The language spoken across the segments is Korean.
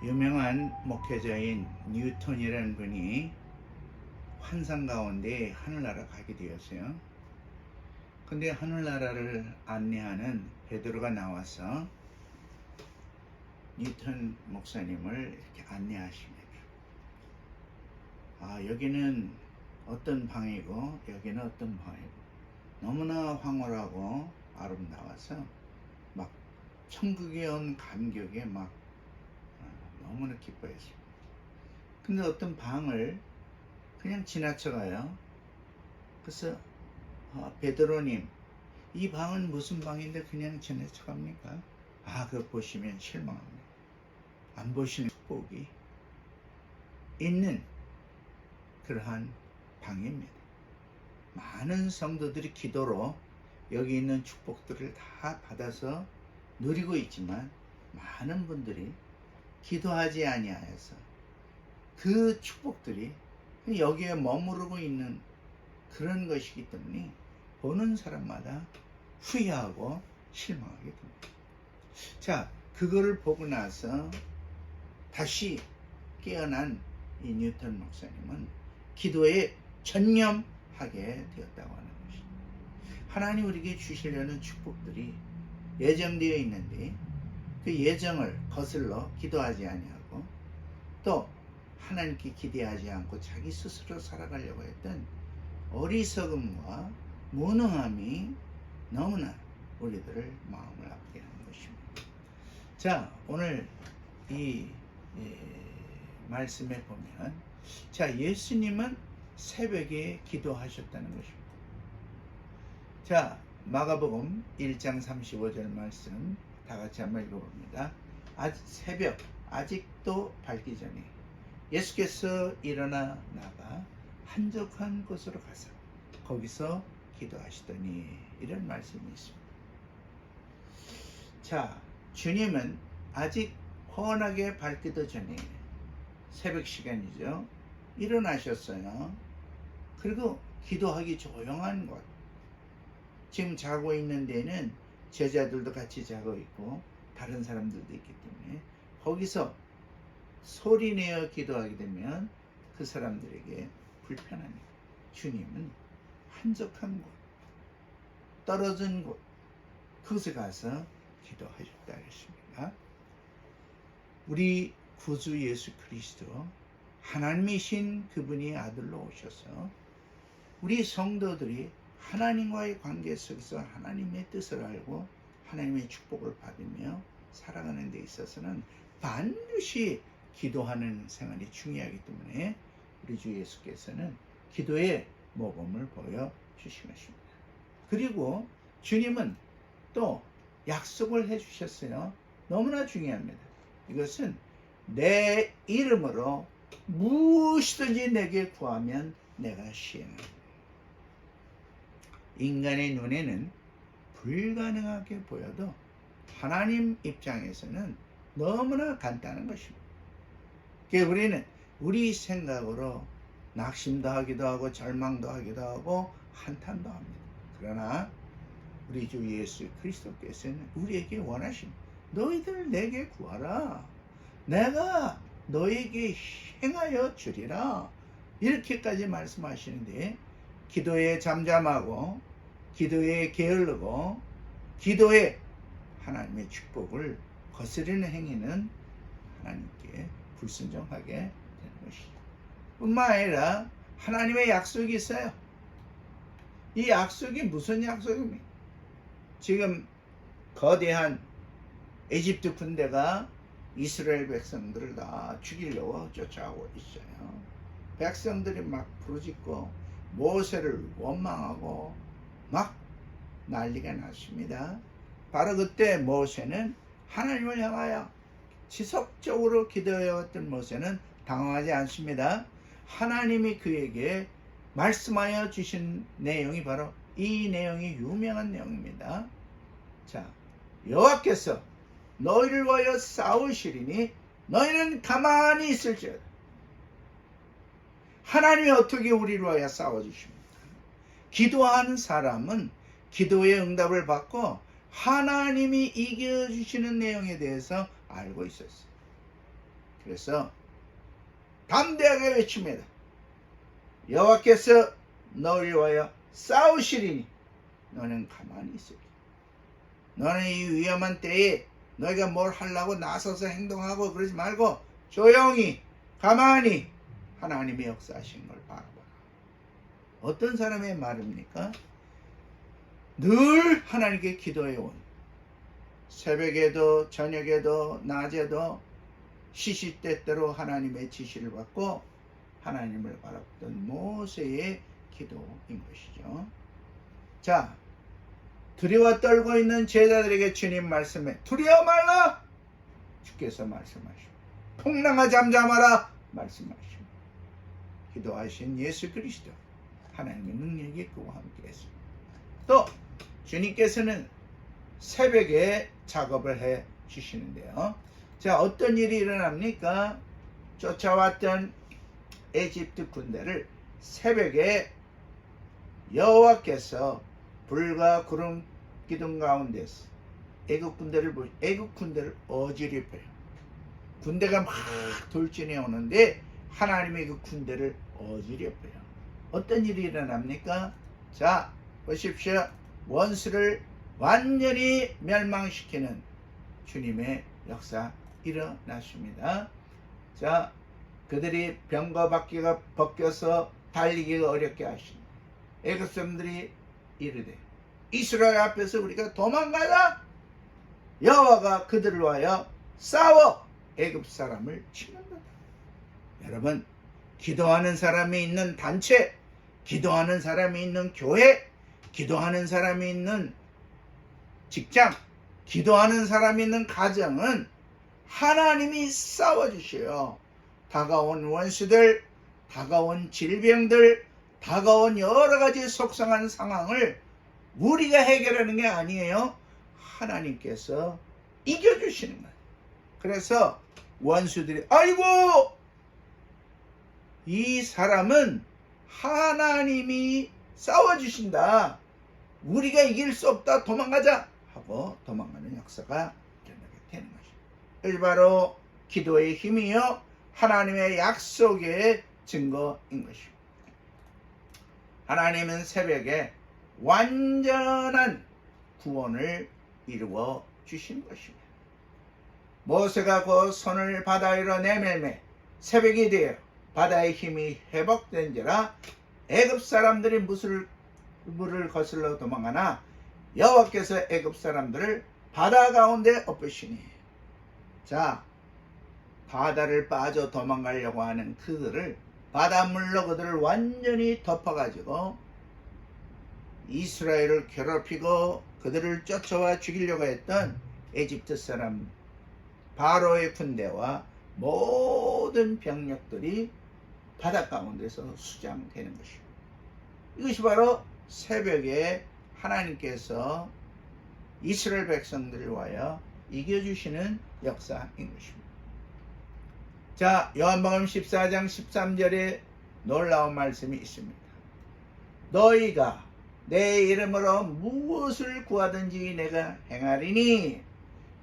유명한 목회자인 뉴턴이라는 분이 환상 가운데 하늘나라 가게 되었어요. 근데 하늘나라를 안내하는 베드로가 나와서 뉴턴 목사님을 이렇게 안내하십니다. 여기는 어떤 방이고 여기는 어떤 방이고 너무나 황홀하고 아름다워서 막 천국에 온 감격에 막 너무나 기뻐했습니다. 근데 어떤 방을 그냥 지나쳐가요. 그래서 베드로님, 이 방은 무슨 방인데 그냥 지나쳐갑니까? 그거 보시면 실망합니다. 안 보시는 축복이 있는 그러한 방입니다. 많은 성도들이 기도로 여기 있는 축복들을 다 받아서 누리고 있지만 많은 분들이 기도하지 아니하여서 그 축복들이 여기에 머무르고 있는 그런 것이기 때문에 보는 사람마다 후회하고 실망하게 됩니다. 자, 그거를 보고 나서 다시 깨어난 이 뉴턴 목사님은 기도에 전념하게 되었다고 하는 것입니다. 하나님 우리에게 주시려는 축복들이 예정되어 있는데 그 예정을 거슬러 기도하지 아니하고 또 하나님께 기대하지 않고 자기 스스로 살아가려고 했던 어리석음과 무능함이 너무나 우리들을 마음을 아프게 하는 것입니다. 자, 오늘 이 말씀에 보면 예수님은 새벽에 기도하셨다는 것입니다. 자, 마가복음 1장 35절 말씀 다 같이 한번 읽어봅니다. 새벽 아직도 밝기 전에 예수께서 일어나 나가 한적한 곳으로 가서 거기서 기도하시더니 이런 말씀이 있습니다. 자, 주님은 아직 훤하게 밝기도 전에 새벽 시간이죠. 일어나셨어요. 그리고 기도하기 조용한 곳, 지금 자고 있는 데는 제자들도 같이 자고 있고 다른 사람들도 있기 때문에 거기서 소리내어 기도하게 되면 그 사람들에게 불편합니다. 주님은 한적한 곳, 떨어진 곳, 그곳에 가서 기도하셨다 했습니다. 우리 구주 예수 그리스도 하나님이신 그분이 아들로 오셔서 우리 성도들이 하나님과의 관계 속에서 하나님의 뜻을 알고 하나님의 축복을 받으며 살아가는 데 있어서는 반드시 기도하는 생활이 중요하기 때문에 우리 주 예수께서는 기도의 모범을 보여주신 것입니다. 그리고 주님은 또 약속을 해주셨어요. 너무나 중요합니다. 이것은 내 이름으로 무엇이든지 내게 구하면 내가 시행합니다. 인간의 눈에는 불가능하게 보여도 하나님 입장에서는 너무나 간단한 것입니다. 그러니까 우리는 우리 생각으로 낙심도 하기도 하고 절망도 하기도 하고 한탄도 합니다. 그러나 우리 주 예수 그리스도께서는 우리에게 원하십니다. 너희들 내게 구하라. 내가 너에게 행하여 주리라. 이렇게까지 말씀하시는데 기도에 잠잠하고 기도에 게을르고 기도에 하나님의 축복을 거스르는 행위는 하나님께 불순종하게 되는 것이죠. 뿐만 아니라 하나님의 약속이 있어요. 이 약속이 무슨 약속입니까? 지금 거대한 에집트 군대가 이스라엘 백성들을 다 죽이려고 쫓아오고 있어요. 백성들이 막 부르짖고 모세를 원망하고 막 난리가 났습니다. 바로 그때 모세는 하나님을 향하여 지속적으로 기도해왔던 모세는 당황하지 않습니다. 하나님이 그에게 말씀하여 주신 내용이 바로 이 내용이 유명한 내용입니다. 자, 여호와께서 너희를 위하여 싸우시리니 너희는 가만히 있을지어다. 하나님이 어떻게 우리를 위하여 싸워주십니까? 기도하는 사람은 기도의 응답을 받고 하나님이 이겨주시는 내용에 대해서 알고 있었어요. 그래서 담대하게 외칩니다. 여호와께서 너를 위하여 싸우시리니 너는 가만히 있으리. 너는 이 위험한 때에 너희가 뭘 하려고 나서서 행동하고 그러지 말고 조용히 가만히 하나님의 역사하신 걸 바라봐라. 어떤 사람의 말입니까? 늘 하나님께 기도해온, 새벽에도 저녁에도 낮에도 시시때때로 하나님의 지시를 받고 하나님을 바랐던 모세의 기도인 것이죠. 자, 두려워 떨고 있는 제자들에게 주님 말씀해 두려워 말라 주께서 말씀하시고 풍랑아 잠잠하라 말씀하시고 기도하신 예수 그리스도 하나님의 능력이 그와 함께 했습니다. 또 주님께서는 새벽에 작업을 해 주시는데요. 자, 어떤 일이 일어납니까? 쫓아왔던 에집트 군대를 새벽에 여호와께서 불과 구름 기둥 가운데서 애국 군대를 어지럽혀요. 군대가 막 돌진해 오는데 하나님의 그 군대를 어지럽혀요. 어떤 일이 일어납니까? 자, 보십시오. 원수를 완전히 멸망시키는 주님의 역사 일어났습니다. 자, 그들이 병과 바퀴가 벗겨서 달리기가 어렵게 하신 애굽 사람들이 이르되 이스라엘 앞에서 우리가 도망가자. 여호와가 그들을 위하여 싸워 애굽 사람을 치는다. 여러분, 기도하는 사람이 있는 단체, 기도하는 사람이 있는 교회, 기도하는 사람이 있는 직장, 기도하는 사람이 있는 가정은 하나님이 싸워주셔요. 다가온 원수들, 다가온 질병들, 다가온 여러 가지 속상한 상황을 우리가 해결하는 게 아니에요. 하나님께서 이겨주시는 거예요. 그래서 원수들이 아이고 이 사람은 하나님이 싸워주신다. 우리가 이길 수 없다. 도망가자. 하고 도망가는 역사가 일어나게 되는 것입니다. 이것이 바로 기도의 힘이요. 하나님의 약속의 증거인 것입니다. 하나님은 새벽에 완전한 구원을 이루어 주신 것입니다. 모세가 그 손을 바다 위로 내밀매 새벽이 되어 바다의 힘이 회복된지라 애굽 사람들이 물을 거슬러 도망하나 여호와께서 애굽 사람들을 바다 가운데 엎으시니. 자, 바다를 빠져 도망가려고 하는 그들을 바닷물로 그들을 완전히 덮어가지고 이스라엘을 괴롭히고 그들을 쫓아와 죽이려고 했던 에집트 사람 바로의 군대와 모든 병력들이 바다 가운데서 수장되는 것입니다. 이것이 바로 새벽에 하나님께서 이스라엘 백성들을 위하여 이겨주시는 역사인 것입니다. 자, 요한복음 14장 13절에 놀라운 말씀이 있습니다. 너희가 내 이름으로 무엇을 구하든지 내가 행하리니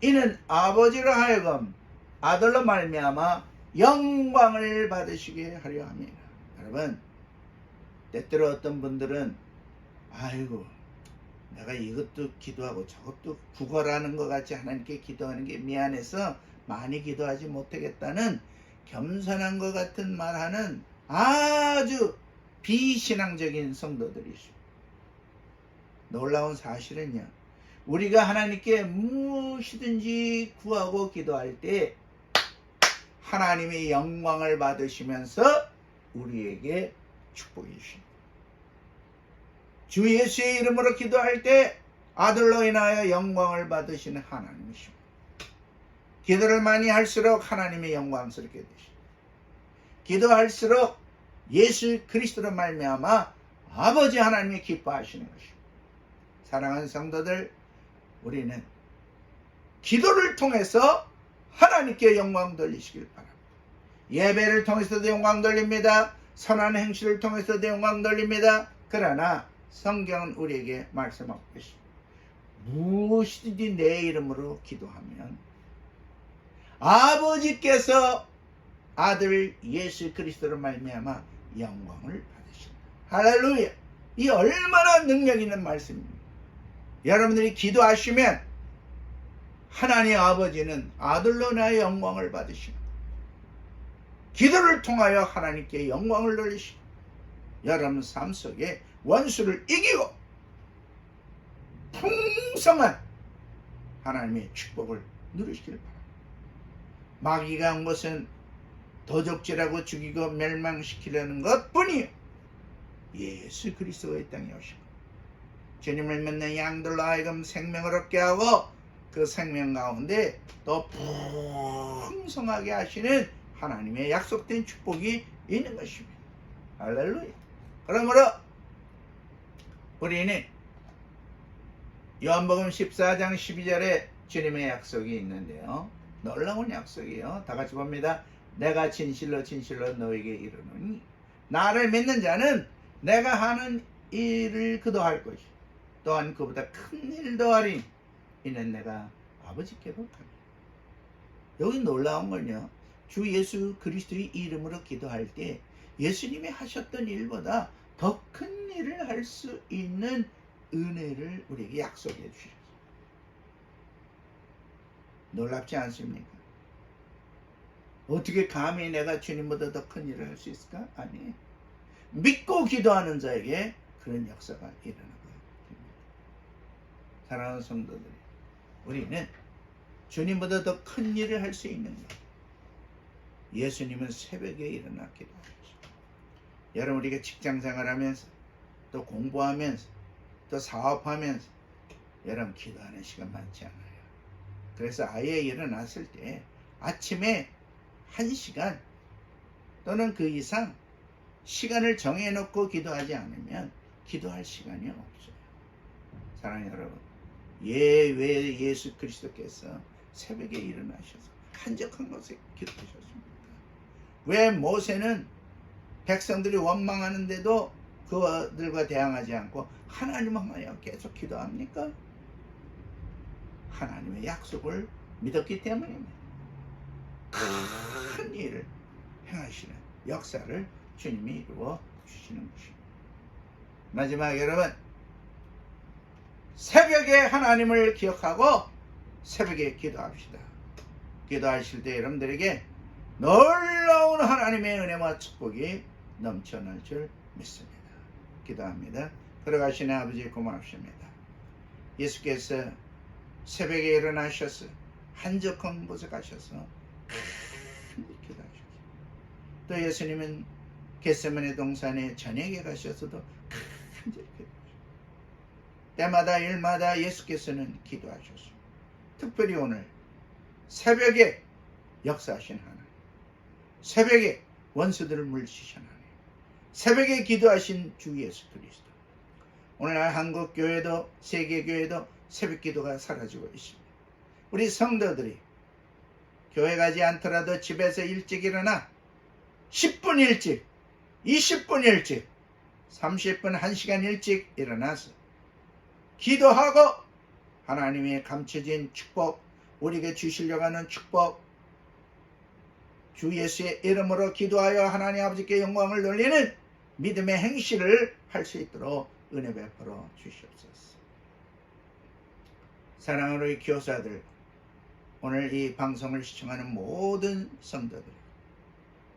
이는 아버지로 하여금 아들로 말미암아 영광을 받으시게 하려 합니다. 여러분, 때때로 어떤 분들은 아이고 내가 이것도 기도하고 저것도 구걸하는 것 같이 하나님께 기도하는 게 미안해서 많이 기도하지 못하겠다는 겸손한 것 같은 말하는 아주 비신앙적인 성도들이죠. 놀라운 사실은요, 우리가 하나님께 무엇이든지 구하고 기도할 때 하나님의 영광을 받으시면서 우리에게 축복해 주십니다. 주 예수의 이름으로 기도할 때 아들로 인하여 영광을 받으시는 하나님이십니다. 기도를 많이 할수록 하나님의 영광스럽게 되십니다. 기도할수록 예수 그리스도로 말미암아 아버지 하나님이 기뻐하시는 것입니다. 사랑하는 성도들, 우리는 기도를 통해서 하나님께 영광 돌리시길 바랍니다. 예배를 통해서도 영광 돌립니다. 선한 행실을 통해서도 영광 돌립니다. 그러나 성경은 우리에게 말씀하고 계십니다. 무엇이든지 내 이름으로 기도하면 아버지께서 아들 예수 그리스도로 말미암아 영광을 받으신다. 할렐루야. 이 얼마나 능력 있는 말씀입니다. 여러분들이 기도하시면 하나님 아버지는 아들로 나의 영광을 받으시고 기도를 통하여 하나님께 영광을 돌리시고 여러분 삶 속에 원수를 이기고 풍성한 하나님의 축복을 누리시길 바랍니다. 마귀가 온 것은 도적질하고 죽이고 멸망시키려는 것뿐이요 예수 그리스도가 이 땅에 오시고 주님을 믿는 양들로 하여금 생명을 얻게 하고 그 생명 가운데 또 풍성하게 하시는 하나님의 약속된 축복이 있는 것입니다. 할렐루야. 그러므로 우리는 요한복음 14장 12절에 주님의 약속이 있는데요. 놀라운 약속이에요. 다 같이 봅니다. 내가 진실로 진실로 너에게 이르노니 나를 믿는 자는 내가 하는 일을 그도 할 것이 또한 그보다 큰 일도 하리니 이는 내가 아버지께로 가리라. 여기 놀라운 건요. 주 예수 그리스도의 이름으로 기도할 때 예수님이 하셨던 일보다 더 큰 일을 할 수 있는 은혜를 우리에게 약속해 주셨어요. 놀랍지 않습니까? 어떻게 감히 내가 주님보다 더 큰 일을 할 수 있을까? 아니, 믿고 기도하는 자에게 그런 역사가 일어나게 됩니다. 사랑하는 성도들이, 우리는 주님보다 더 큰 일을 할 수 있는 것. 예수님은 새벽에 일어나 기도하셨어요. 여러분, 우리가 직장생활하면서 또 공부하면서 또 사업하면서 여러분 기도하는 시간 많지 않아요. 그래서 아예 일어났을 때 아침에 1시간 또는 그 이상 시간을 정해놓고 기도하지 않으면 기도할 시간이 없어요. 사랑하는 여러분, 왜 예수 그리스도께서 새벽에 일어나셔서 한적한 곳에 기도하셨습니까? 왜 모세는 백성들이 원망하는데도 그들과 대항하지 않고 하나님을 향하여 계속 기도합니까? 하나님의 약속을 믿었기 때문입니다. 큰 일을 행하시는 역사를 주님이 이루어 주시는 것입니다. 마지막 여러분, 새벽에 하나님을 기억하고 새벽에 기도합시다. 기도하실 때 여러분들에게 놀라운 하나님의 은혜와 축복이 넘쳐날 줄 믿습니다. 기도합니다. 걸어가시는 아버지 고맙습니다. 예수께서 새벽에 일어나셔서 한적한 곳에 가셔서 큰 기도하셨어요. 또 예수님은 겟세마네 동산에 저녁에 가셔서도 큰 기도하셨어요. 때마다 일마다 예수께서는 기도하셨어요. 특별히 오늘 새벽에 역사하신 하나님, 새벽에 원수들을 물리치신 하나님, 새벽에 기도하신 주 예수 그리스도. 오늘날 한국 교회도 세계 교회도 새벽 기도가 사라지고 있습니다. 우리 성도들이 교회 가지 않더라도 집에서 일찍 일어나 10분 일찍, 20분 일찍, 30분, 1시간 일찍 일어나서 기도하고 하나님의 감춰진 축복, 우리에게 주시려고 하는 축복, 주 예수의 이름으로 기도하여 하나님 아버지께 영광을 돌리는 믿음의 행실을 할 수 있도록 은혜 베풀어 주시옵소서. 사랑하는 우리 교사들, 오늘 이 방송을 시청하는 모든 성도들,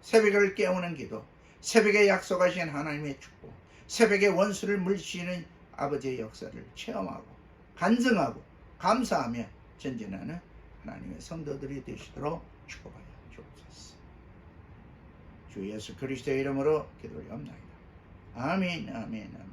새벽을 깨우는 기도, 새벽에 약속하신 하나님의 축복, 새벽에 원수를 물리치는 아버지의 역사를 체험하고 간증하고 감사하며 전진하는 하나님의 성도들이 되시도록 축복하여 주옵소서. 주 예수 그리스도의 이름으로 기도를 합니다. 아멘, 아멘, 아멘.